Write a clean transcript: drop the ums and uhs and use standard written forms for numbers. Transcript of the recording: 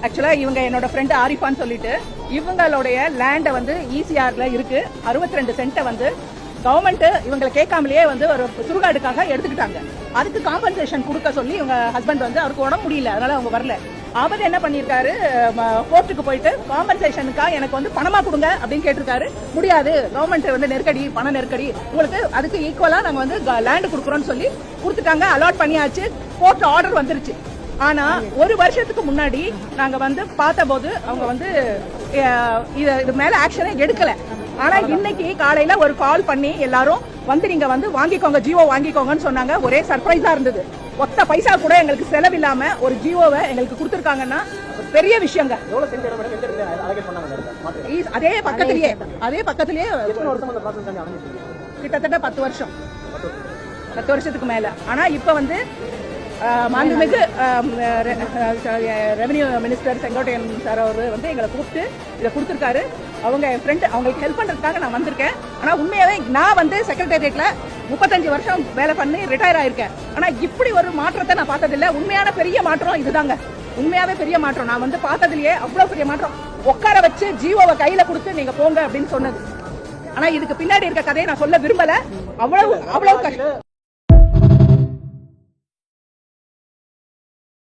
ஆக்சுவலா இவங்க என்னோட ஃப்ரெண்ட் ஆரிஃபான்னு சொல்லிட்டு இவங்களுடைய லேண்டை வந்து ஈசிஆர்ல இருக்கு 62 சென்ட்டை வந்து கவர்மெண்ட் இவங்களை கேட்காமலேயே வந்து ஒரு சுடுகாடுக்காக எடுத்துக்கிட்டாங்க. அதுக்கு காம்பன்சேஷன் கொடுக்க சொல்லி இவங்க ஹஸ்பண்ட் வந்து அவருக்கு உடம்பு முடியல, அதனால அவங்க வரல. அவர் என்ன பண்ணிருக்காரு, கோர்ட்டுக்கு போயிட்டு காம்பன்சேஷனுக்காக எனக்கு வந்து பணமா கொடுங்க அப்படின்னு கேட்டிருக்காரு. முடியாது, கவர்மெண்ட் வந்து நெருக்கடி, பண நெருக்கடி, உங்களுக்கு அதுக்கு ஈக்குவலா நாங்க வந்து லேண்ட் கொடுக்குறோம்னு சொல்லி கொடுத்துட்டாங்க. அலாட் பண்ணியாச்சு, கோர்ட் ஆர்டர் வந்துருச்சு. ஆனா ஒரு வருஷத்துக்கு முன்னாடி நாங்க வந்து பார்த்த போது அவங்க வந்து இது மேல ஆக்ஷனே எடுக்கல. ஆனா இன்னைக்கு காலையில ஒரு கால் பண்ணி எல்லாரும் வந்து நீங்க வந்து வாங்கிக்கோங்க, ஜியோ வாங்கிக்கோங்கன்னு சொன்னாங்க. ஒரே சர்ப்ரைஸா இருந்தது. ஒத்த பைசா கூட எங்களுக்கு செலவில்லாம ஒரு ஜியோவை எங்களுக்கு கொடுத்துருக்காங்கன்னா பெரிய விஷயங்க. அதே பக்கத்திலேயே கிட்டத்தட்ட 10 வருஷம், 10 வருஷத்துக்கு மேல. ஆனா இப்ப வந்து மாண்புமிகு ரெவென்யூ மினிஸ்டர் செங்கோட்டையன் சார் அவர் வந்து எங்களை கூப்பிட்டு இதை கொடுத்துருக்காரு. அவங்க என் ஃப்ரெண்ட், அவங்களுக்கு ஹெல்ப் பண்றதுக்காக நான் வந்திருக்கேன். ஆனா உண்மையாவே நான் வந்து செக்ரட்டேரியட்ல 35 வருஷம் வேலை பண்ணி ரிட்டையர் ஆயிருக்கேன். ஆனா இப்படி ஒரு மாற்றத்தை நான் பார்த்ததில்லை. உண்மையான பெரிய மாற்றம் இதுதாங்க, உண்மையாவே பெரிய மாற்றம். நான் வந்து பார்த்ததுலயே அவ்வளவு பெரிய மாற்றம். உட்கார வச்சு ஜியோவை கையில கொடுத்து நீங்க போங்க அப்படின்னு சொன்னது. ஆனா இதுக்கு பின்னாடி இருக்க கதையை நான் சொல்ல விரும்பல. அவ்வளவு கஷ்டம்.